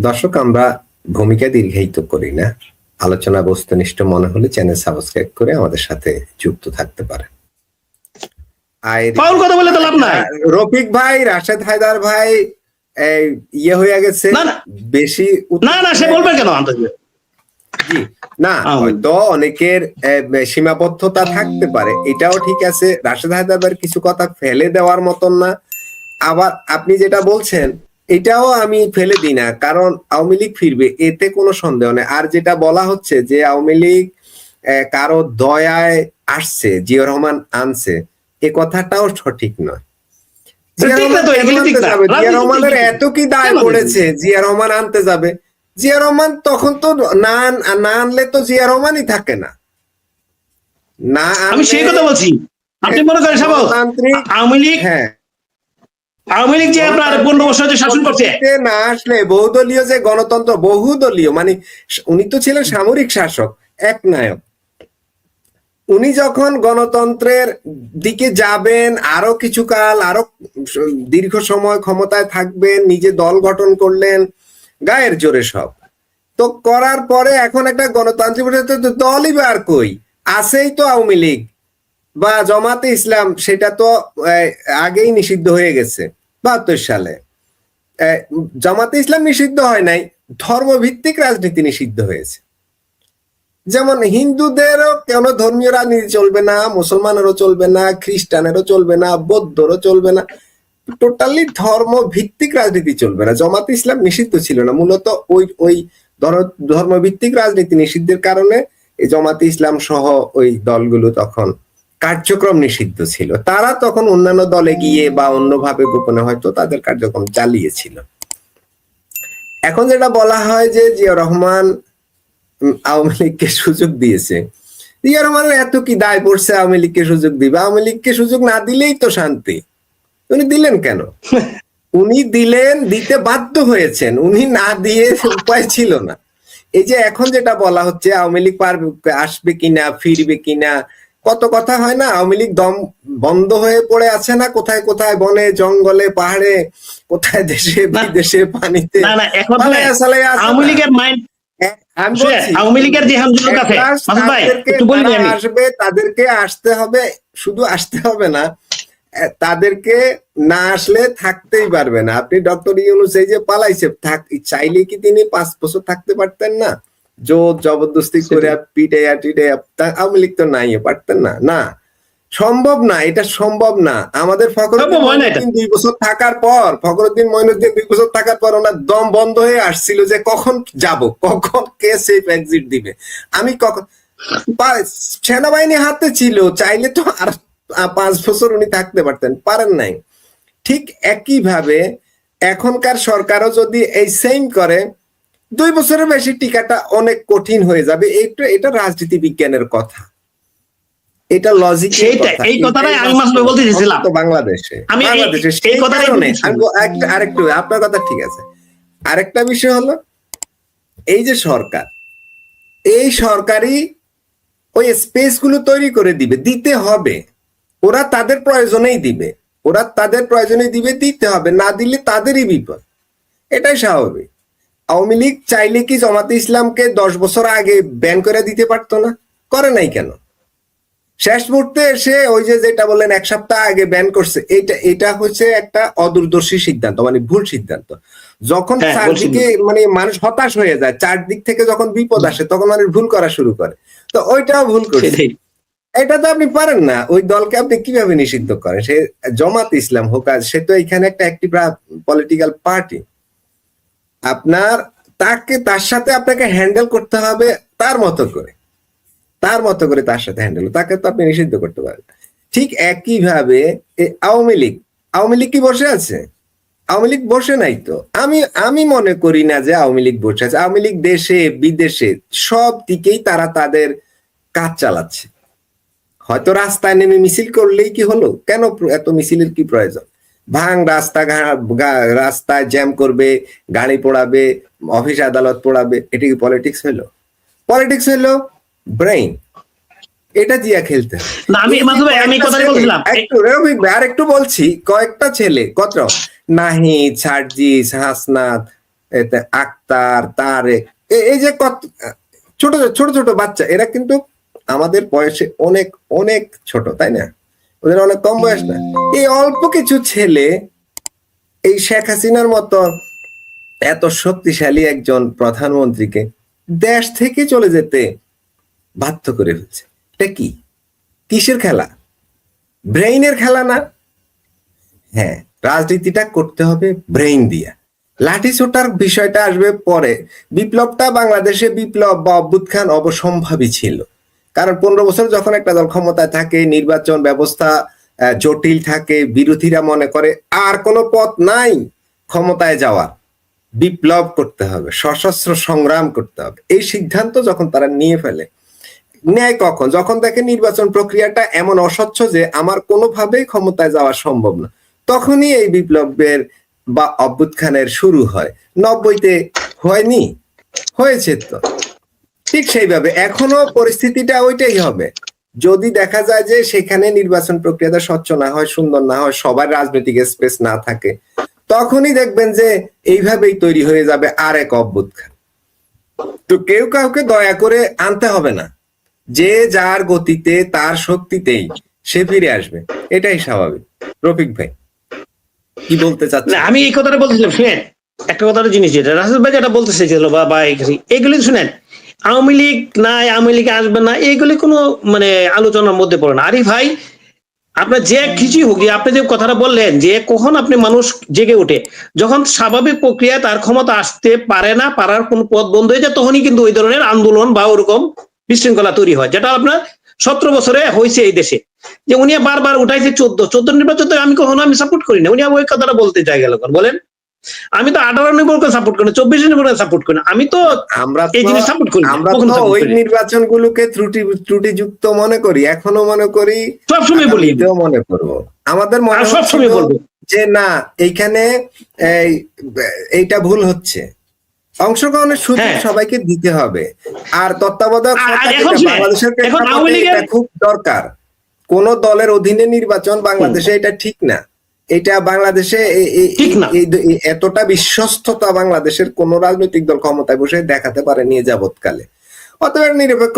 দর্শক, আমরা ভূমিকা দীর্ঘায়িত করি না। আলোচনা বস্তুনিষ্ঠ মনে হলে চ্যানেল সাবস্ক্রাইব করে আমাদের সাথে যুক্ত থাকতে পারেন। কথা বলে তো লাভ নাই। রফিক ভাই, রাশেদ হায়দার ভাই ইয়ে হয়ে গেছে বেশি। না সে বলবে কেন? জি না, হয়তো অনেকের সীমাবদ্ধতা থাকতে পারে, এটাও ঠিক আছে। রাশেদ হায়দার ভাইয়ের কিছু কথা ফেলে দেওয়ার মতন না। আবার আপনি যেটা বলছেন এটাও আমি ফেলে দিই না, কারণ আওয়ামী লীগ ফিরবে, এতে কোনো সন্দেহ নেই। আর যেটা বলা হচ্ছে যে আওয়ামী লীগ কারো দয়ায় আসছে, জিয়াউর রহমান আনছে, এ কথাটাও সঠিক নয়। জিয়া রহমানের এত কি দায় পড়েছে জিয়া রহমান আনতে যাবে? জিয়া রহমান তখন তো না আনলে তো জিয়া রহমানই থাকে না। আমি সেই কথা বলছি। আপনি মনে করেন আওয়ামী লীগ, হ্যাঁ, আওয়ামী লীগ যে আপনার 15 বছর শাসন করছে, না আসলে বহুদলীয় যে গণতন্ত্র, বহুদলীয় মানে উনি তো ছিলেন সামরিক শাসক, একনায়ক। উনি যখন গণতন্ত্রের দিকে যাবেন, আরো কিছু কাল, আরো দীর্ঘ সময় ক্ষমতায় থাকবেন, নিজে দল গঠন করলেন গায়ের জোরে সব তো করার পরে এখন একটা গণতান্ত্রিক দলই বা আর কই? আছেই তো আওয়ামী লীগ বা জামাতে ইসলাম, সেটা তো আগেই নিষিদ্ধ হয়ে গেছে 72 সালে। জামাতে ইসলাম নিষিদ্ধ হয় নাই, ধর্মভিত্তিক রাজনীতি নিষিদ্ধ হয়েছে। যেমন হিন্দুদেরও কোনো ধর্মীয় রাজনীতি চলবে না, মুসলমানেরও চলবে না, খ্রিস্টানেরও চলবে না, বৌদ্ধরও চলবে না, টোটালি ধর্ম ভিত্তিক রাজনীতি চলবে না। জামাতে ইসলাম নিষিদ্ধ ছিল না, মূলত ওই ধর্মভিত্তিক রাজনীতি নিষিদ্ধের কারণে এই জামাতে ইসলাম সহ ওই দলগুলো তখন কার্যক্রম নিষিদ্ধ ছিল। তারা তখন অন্যান্য দলে গিয়ে বা অন্যভাবে গোপনে হয়তো তাদের কার্যক্রম চালিয়েছিল। এখন যেটা বলা হয় যে জিয়াউর রহমান আওয়ামী লীগকে সুযোগ দিয়েছে, জিয়াউর রহমানের এত কি দায় পড়ছে আওয়ামী লীগকে সুযোগ দিবে? আওয়ামী লীগকে সুযোগ না দিলেই তো শান্তি। উনি দিলেন কেন? উনি দিলেন, দিতে বাধ্য হয়েছেন, উনি না দিয়ে উপায় ছিল না। এই যে এখন যেটা বলা হচ্ছে আওয়ামী লীগ পারবে, আসবে কিনা, ফিরবে কিনা, কত কথা হয় না, আওয়ামী লীগ দম বন্ধ হয়ে পড়ে আছে না, কোথায় কোথায়, বনে জঙ্গলে পাহাড়ে, কোথায় দেশে বিদেশে পানিতে। আওয়ামী লীগের মাইন্ড, আমি বলছি আওয়ামী লীগের যে লোক আছে আসবে, তাদেরকে আসতে হবে, শুধু আসতে হবে না, তাদেরকে না আসলে থাকতেই পারবে না। আপনি ডক্টর ইউনূস এই যে পালাইছে, চাইলে কি তিনি 5 বছর থাকতে পারতেন না? জোর জবরদস্তি করে পিটাইয়া টিটাইয়া আওয়ামী লীগ তো নাই, পারতেন না? না, সম্ভব না, এটা সম্ভব না। আমাদের ফখরুদ্দিন মঈনুদ্দিন 2 বছর থাকার পর, ফখরুদ্দিন মঈনুদ্দিন 2 বছর থাকার পর ওনার দম বন্ধ হয়ে আসছিল যে কখন যাব, কখন কে সেফ এক্সিট দিবে। আমি কখন, সেনাবাহিনী হাতে ছিল, চাইলে তো আর 5 বছর উনি থাকতে পারতেন, পারেন নাই। ঠিক একই ভাবে এখনকার সরকারও যদি এই সেম করে, 2 বছরের বেশি টিকাটা অনেক কঠিন হয়ে যাবে। এটা রাজনীতি বিজ্ঞানের কথা, এটা লজিক। এই কথাটাই আমি মাসুদ বলতে চাইছিলাম। তো বাংলাদেশে সেই কারণে আরেকটু আপনার কথা ঠিক আছে। আরেকটা বিষয় হলো এই যে সরকার, এই সরকারই ওই স্পেস গুলো তৈরি করে দিবে, দিতে হবে। ওরা তাদের প্রয়োজনেই দিবে, ওরা তাদের প্রয়োজনে দিবে, দিতে হবে, না দিলে তাদেরই বিপদ, এটাই স্বাভাবিক। আওয়ামী লীগ চাইলে কি জামাতে ইসলামকে 10 বছর আগে ব্যান করে দিতে পারতো না? করে নাই কেন? শেষ মুহূর্তে এসে ওই যে যেটা বললেন 1 সপ্তাহ আগে ব্যান করছে, এটা হচ্ছে একটা অদূরদর্শী সিদ্ধান্ত, মানে ভুল সিদ্ধান্ত। যখন চারদিকে মানে মানুষ হতাশ হয়ে যায়, চারদিক থেকে যখন বিপদ আসে, তখন মানুষ ভুল করা শুরু করে, তো ওইটাও ভুল করছে। এটা তো আপনি পারেন না, ওই দলকে আপনি কিভাবে নিষিদ্ধ করেন? সে জামাত ইসলাম হোক, সে তো এখানে একটা অ্যাক্টিভ পলিটিক্যাল পার্টি। আপনার তার সাথে আপনাকে হ্যান্ডেল করতে হবে তার মতো করে, তার সাথে হ্যান্ডেল, তাকে তো আপনি নিষিদ্ধ করতে পারেন। ঠিক একই ভাবে আওয়ামী লীগ কি বসে আছে? আওয়ামী লীগ বসে নাই তো। আমি মনে করি না যে আওয়ামী লীগ বসে আছে। আওয়ামী লীগ দেশে বিদেশে সব দিকেই তারা তাদের কাজ চালাচ্ছে। হয়তো রাস্তায় নেমে মিছিল করলেই কি হলো? কেন এত মিছিলের কি প্রয়োজন? ভাঙ রাস্তায় জ্যাম করবে, গাড়ি পোড়াবে, অফিস আদালত পোড়াবে, এটা কি পলিটিক্স হইলো? পলিটিক্স হইলো ব্রেইন, এটা দিয়া খেলতে। আর একটু বলছি, কয়েকটা ছেলে, কত নাহিদ, সার্জিস, হাসনাত, এতে আক্তার, তারেক, এই যে কত ছোট ছোট ছোট বাচ্চা, এরা কিন্তু আমাদের বয়সে অনেক অনেক ছোট, তাই না? ওদের অনেক কম বয়স না। এই অল্প কিছু ছেলে এই শেখ হাসিনার মতো এত শক্তিশালী একজন প্রধানমন্ত্রীকে দেশ থেকে চলে যেতে বাধ্য করে ফেলছে। এটা কি, কিসের খেলা? ব্রেইনের খেলা না? হ্যাঁ, রাজনীতিটা করতে হবে ব্রেইন দিয়া। লাঠি ছোটার বিষয়টা আসবে পরে। বিপ্লবটা বাংলাদেশে বিপ্লব বা অভ্যুত্থান অবসম্ভাবী ছিল, কারণ 15 বছর যখন একটা দল ক্ষমতায় থাকে, নির্বাচন ব্যবস্থা জটিল থাকে, বিরোধীরা মনে করে আর কোনো পথ নাই ক্ষমতায় যাওয়ার, বিপ্লব করতে হবে, সশস্ত্র সংগ্রাম করতে হবে। এই সিদ্ধান্ত যখন তারা নিয়ে ফেলে, ন্যায় কখন? যখন দেখে নির্বাচন প্রক্রিয়াটা এমন অস্বচ্ছ যে আমার কোনোভাবেই ক্ষমতায় যাওয়া সম্ভব না, তখনই এই বিপ্লবের বা অভ্যুত্থানের শুরু হয়। 90-তে হয়নি? হয়েছে তো। ঠিক সেইভাবে এখনো পরিস্থিতিটা ওইটাই হবে। যদি দেখা যায় যে সেখানে নির্বাচন প্রক্রিয়াটা স্বচ্ছ না হয়, সুন্দর না হয়, সবার রাজনৈতিক স্পেস না থাকে, তখনই দেখবেন যে এইভাবেই তৈরি হয়ে যাবে আরেক অভ্যুত্থান। তো কেউ কাউকে দয়া করে আনতে হবে না, যে যার গতিতে তার শক্তিতেই সে ফিরে আসবে, এটাই স্বাভাবিক। রফিক ভাই কি বলতে চাচ্ছেন? আমি এই কথাটা বলতেছিলাম, শুনেন একটা কথাটা জিনিস, যেটা রাসেল ভাই যেটা বলতে চাইছিল বা এইগুলি শুনেন, আওয়ামী লীগ নাই, আওয়ামী লীগ আসবে না, এইগুলি কোনো মানে আলোচনার মধ্যে পড়ে না। আরে ভাই, আপনার যে কিছুই হোক, আপনি যে কথাটা বললেন যে কখন আপনি মানুষ জেগে ওঠে, যখন স্বাভাবিক প্রক্রিয়া তার ক্ষমতা আসতে পারে না, পারার কোন পথ বন্ধ হয়ে যায়, তখনই কিন্তু ওই ধরনের আন্দোলন বা ওরকম বিশৃঙ্খলা তৈরি হয়, যেটা আপনার 17 বছরে হয়েছে এই দেশে। যে উনি বারবার উঠাইছে 14 নির্বাচন, আমি কখনো আমি সাপোর্ট করি না। উনি ওই কথাটা বলতে চাই গেল, বলেন আমি তো 18 নির্বাচন সাপোর্ট করি না, 24 নির্বাচন সাপোর্ট করি না, আমি তো এই জিনিস সাপোর্ট করি না। আমরা তো ওই নির্বাচনগুলোকে ত্রুটিযুক্ত মনে করি, এখনো মনে করি, সবসময় বলি, মনে করব। আমাদের মনে সবসময় বলবো যে না, এইখানে এইটা ভুল হচ্ছে। অংশগ্রহণের সুযোগ সবাইকে দিতে হবে। আর তত্ত্বাবধায়ক বাংলাদেশের এটা খুব দরকার। কোন দলের অধীনে নির্বাচন বাংলাদেশে এটা ঠিক না। এটা বাংলাদেশে এতটা বিশ্বস্ততা বাংলাদেশের কোন রাজনৈতিক দল ক্ষমতায় বসে দেখাতে পারেনি যাবৎকালে। অতএব নিরপেক্ষ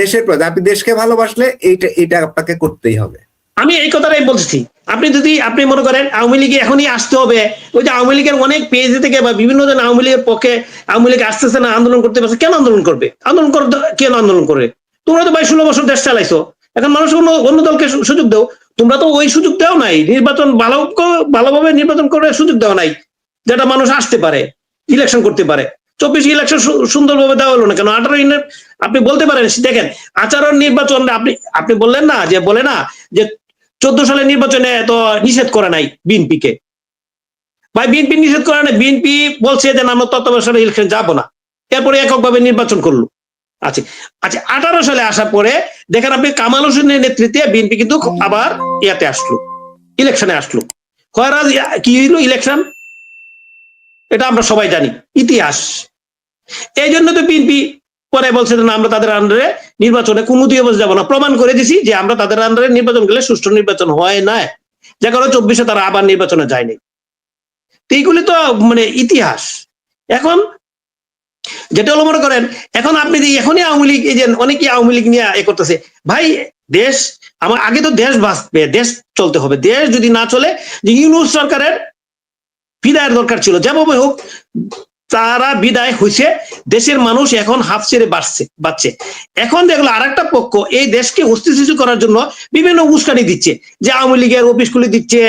দেশের প্রতি, আপনি দেশকে ভালোবাসলে এটা আপনাকে করতেই হবে। আমি এই কথাটাই বলছি। আপনি মনে করেন আওয়ামী লীগে এখনই আসতে হবে, ওই যে আওয়ামী লীগের অনেক পেজ থেকে বা বিভিন্ন জন আওয়ামী লীগের পক্ষে আওয়ামী লীগ আসতেছে না, আন্দোলন করতে পারছে, কেন আন্দোলন করবে? আন্দোলন করতে কেন আন্দোলন করে? তোমরা তো ভাই 16 বছর দেশ চালাইছো, এখন মানুষ অন্য দলকে সুযোগ দাও। তোমরা তো ওই সুযোগ দেও নাই, নির্বাচন ভালোভাবে নির্বাচন করে সুযোগ দেওয়া নাই, যেটা মানুষ আসতে পারে, ইলেকশন করতে পারে। 24 ইলেকশন সুন্দরভাবে দেওয়া হলো না কেন? 18 আপনি বলতে পারেন, দেখেন আচরণ নির্বাচন, আপনি বললেন না যে বলে না যে 14 সালের নির্বাচনে তো নিষেধ করে নাই বিএনপিকে। ভাই বিএনপি নিষেধ করে নাই, বিএনপি বলছে যে আমরা তত্ত্বাবধায়ক ইলেকশন যাবো না, এরপরে এককভাবে নির্বাচন করলো। আচ্ছা 18 সালে আসার পরে দেখেন আপনি কামাল হোসেনের নেতৃত্বে বিএনপি কিন্তু আবার ইয়াতে আসলো, ইলেকশনে আসলো। খয়রাজ কি হইলো ইলেকশন, এটা আমরা সবাই জানি, ইতিহাস। এই জন্য তো বিএনপি পরে বলছে না আমরা তাদের আন্ডারে নির্বাচনে কোনো দিয়ে বসে যাবো না। প্রমাণ করে দিছি যে আমরা তাদের আন্ডারে নির্বাচন গেলে সুষ্ঠু নির্বাচন হয় না, যে কারণে 24-এ তারা আবার নির্বাচনে যায়নি। এইগুলি তো মানে ইতিহাস। এখন যেটা হলো মনে করেন, এখন আপনি এখনই আওয়ামী লীগ, এই যে অনেকেই আওয়ামী লীগ নিয়ে এ করতেছে, ভাই দেশ আমার আগে তো দেশ বাঁচবে, দেশ চলতে হবে। দেশ যদি না চলে, যে ইউনূস সরকারের বিদায়ের দরকার ছিল, যেভাবে হোক তারা বিদায় হয়েছে, দেশের মানুষ এখন হাফ ছেড়ে বাঁচছে। এখন দেখলো আরেকটা পক্ষ এই দেশকে অস্থিতিশীল করার জন্য বিভিন্ন উস্কানি দিচ্ছে, যে আওয়ামী লীগের অফিস খুলে দিচ্ছে,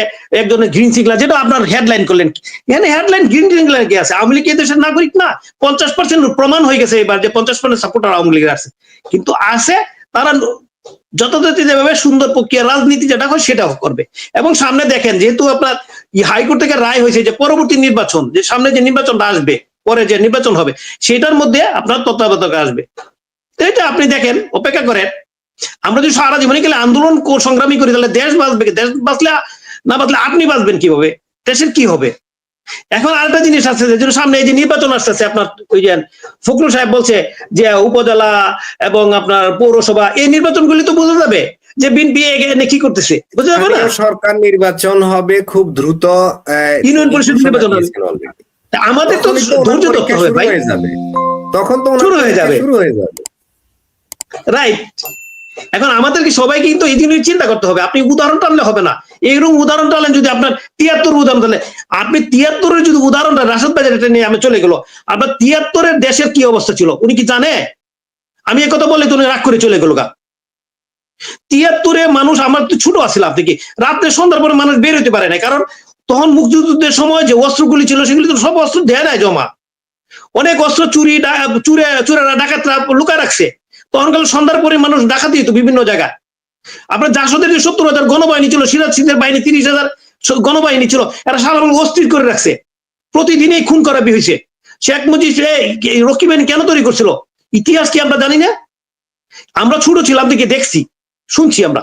একজনের গ্রিন সিগনাল, যেটা আপনার হেডলাইন করলেন, এখানে হেডলাইন গ্রিন সিগনাল কি আছে? আওয়ামী লীগ এই দেশের নাগরিক না? 50% প্রমাণ হয়ে গেছে এবার যে 50% সাপোর্টার আওয়ামী লীগের আছে, কিন্তু আছে তারা যথাযথ যেভাবে সুন্দর প্রক্রিয়া রাজনীতি যেটা হয় সেটাও করবে। এবং সামনে দেখেন, যেহেতু আপনার হাইকোর্ট থেকে রায় হয়েছে যে পরবর্তী নির্বাচন, যে সামনে যে নির্বাচনটা আসবে, পরে যে নির্বাচন হবে, সেটার মধ্যে আপনার তত্ত্বাবধায়ক আসবে। এটা আপনি দেখেন, অপেক্ষা করেন। আমরা যদি সারা জীবনে গেলে আন্দোলন সংগ্রামী করি, তাহলে দেশ বাঁচবে। দেশ বাঁচলে না বাঁচলে আপনি বাঁচবেন কিভাবে? দেশের কি হবে? এখন আরেকটা জিনিস আছে, যে সামনে এই যে নির্বাচন আসতেছে, আপনার ওই যে ফখরুল সাহেব বলছে যে উপজেলা এবং আপনার পৌরসভা, এই নির্বাচনগুলি তো বোঝা যাবে যে বিএনপি এখানে কি করতেছে, বুঝতে পারবে না? স্থানীয় সরকার নির্বাচন হবে খুব দ্রুত, ইউনিয়ন পরিষদ নির্বাচন হবে। তা আমাদের তো তখনই তো ওনার ধৈর্য ধরতে পরীক্ষা হবে শুরু ভাই, হয়ে যাবে। তখন তো ওনার শুরু হয়ে পরীক্ষা যাবে। শুরু হয়ে যাবে। রাইট। এখন আমাদেরকে সবাইকে কিন্তু এই জিনিস চিন্তা করতে হবে। আপনি উদাহরণ টানলে হবে না। এইরকম উদাহরণ টানলেন, যদি আপনার ৭৩ উদাহরণ টানলে, আপনি ৭৩-এর যদি উদাহরণটা রাশেদ ভাই যেটা নিয়ে আমি চলে গেল, আপনার ৭৩-এর দেশের কি অবস্থা ছিল উনি কি জানে? আমি এই কথা বললে তো উনি রাগ করে চলে গেল গা। ৭৩-এ মানুষ, আমার তো ছোট আছিল থেকে, রাত্রে সন্ধ্যার পরে মানুষ বের হইতে পারে না, কারণ তখন মুক্তিযুদ্ধের সময় যে অস্ত্রগুলি ছিল সেগুলি তো সব অস্ত্র দেয় নাই জমা। অনেক অস্ত্র চুরেরা ডাকাতরা লুকায় রাখছে। তখন কাল সন্ধ্যার পরে মানুষ ডাকাতি হতো বিভিন্ন জায়গায়। আপনার জাসদের যে ৭০,০০০ গণবাহিনী ছিল, সিরাজ সিংহের বাহিনী ৩০,০০০ গণবাহিনী ছিল, এরা সারা অস্থির করে রাখছে। প্রতিদিনই খুন করা হয়েছে। শেখ মুজিব রক্ষী বাহিনী কেন তৈরি করছিল? ইতিহাস কি আমরা জানি না? আমরা ছোট ছিলাম থেকে দেখছি, শুনছি। আমরা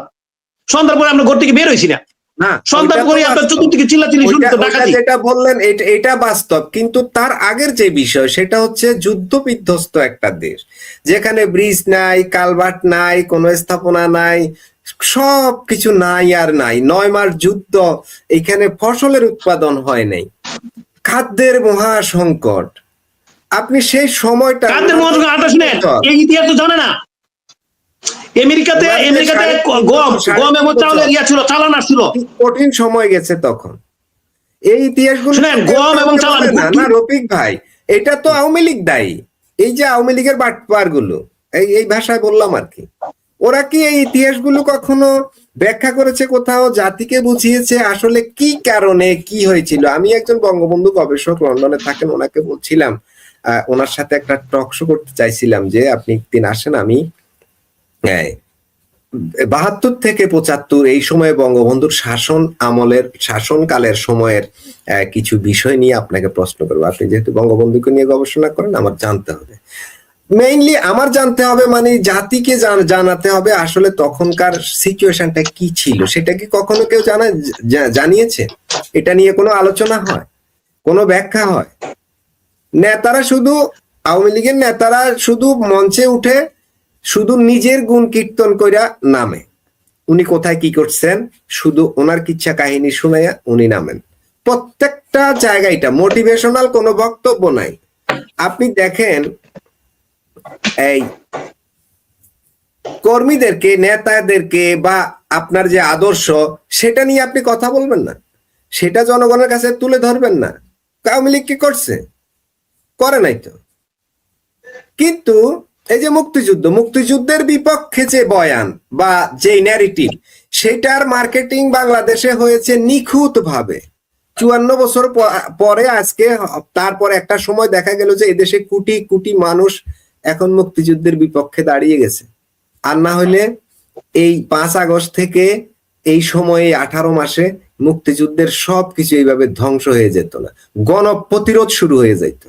সন্ধ্যার পরে আমরা ঘর থেকে বের হয়েছি না, না, সন্ধ্যার পরে আপনার চতুর্দিকে চিল্লাচিল্লি শুনতে ডাকাতি। যেটা বললেন এটা বাস্তব, কিন্তু তার আগের যে বিষয় সেটা হচ্ছে যুদ্ধ বিধ্বস্ত একটা দেশ, যেখানে ব্রিজ নাই, কালভার্ট নাই, কোনো স্থাপনা নাই, সব কিছু নাই আর নাই। ৯ মাস যুদ্ধ, এখানে ফসলের উৎপাদন হয় নাই, খাদ্যের মহা সংকট। আপনি সেই সময়টা কাদের মহাসংঘ আটা শুনেন, এই ইতিহাস তো জানে না। আমেরিকাতে গম এবং চাউলের ইয়া ছিল, চালান আসছিল। কঠিন সময় গেছে তখন। এই ইতিহাসগুলো শুনেন, গম এবং চালান না রফিক ভাই, এটা তো আওয়ামী লীগ দায়ী। এই যে আওয়ামী লীগের বাটপার গুলো, এই ভাষায় বললাম আর কি, ওরা কি এই ইতিহাসগুলো কখনো ব্যাখ্যা করেছে কোথাও, জাতিকে বুঝিয়েছে আসলে কি কারণে কি হয়েছিল? আমি একজন বঙ্গবন্ধু গবেষক, লন্ডনে থাকেন, ওনাকে বলছিলাম, ওনার সাথে একটা টক শো করতে চাইছিলাম যে আপনি একদিন আসেন, আমি ৭২ থেকে ৭৫ এই সময়ে বঙ্গবন্ধুর শাসন আমলের, শাসনকালের সময়ের কিছু বিষয় নিয়ে আপনাকে প্রশ্ন করবো। আপনি যেহেতু বঙ্গবন্ধুকে নিয়ে গবেষণা করেন, আমার জানতে হবে, মেইনলি আমার জানতে হবে, মানে জাতিকে জানাতে হবে আসলে তখনকার সিচুয়েশনটা কি ছিল। সেটা কি কখনো কেউ জানিয়েছে? এটা নিয়ে কোনো আলোচনা হয়, কোনো ব্যাখ্যা হয়? নেতারা শুধু, আওয়ামী লীগের নেতারা শুধু মঞ্চে উঠে শুধু নিজের গুণ কীর্তন কইরা নামে। উনি কোথায় কি করছেন শুধু ওনার কিচ্ছা কাহিনী শুনাইয়া উনি নামেন। প্রত্যেকটা জায়গায় এটা মোটিভেশনাল কোনো বক্তব্য নাই। আপনি দেখেন, এই কর্মীদেরকে, নেতাদেরকে বা আপনার যে আদর্শ সেটা নিয়ে আপনি কথা বলবেন না, সেটা জনগণের কাছে তুলে ধরবেন না। আওয়ামী লীগ কি করছে? করে নাই তো। কিন্তু এই যে মুক্তিযুদ্ধের বিপক্ষে যে বয়ান বা যে ন্যারেটিভ, সেটার মার্কেটিং বাংলাদেশে হয়েছে নিখুঁত ভাবে। ৫৪ বছর পরে আজকে, তারপর একটা সময় দেখা গেল যে এদেশে কোটি কোটি মানুষ এখন মুক্তিযুদ্ধের বিপক্ষে দাঁড়িয়ে গেছে। আর না হলে এই ৫ আগস্ট থেকে এই সময়ে ১৮ মাসে মুক্তিযুদ্ধের সবকিছু এইভাবে ধ্বংস হয়ে যেত না, গণপ্রতিরোধ শুরু হয়ে যেত।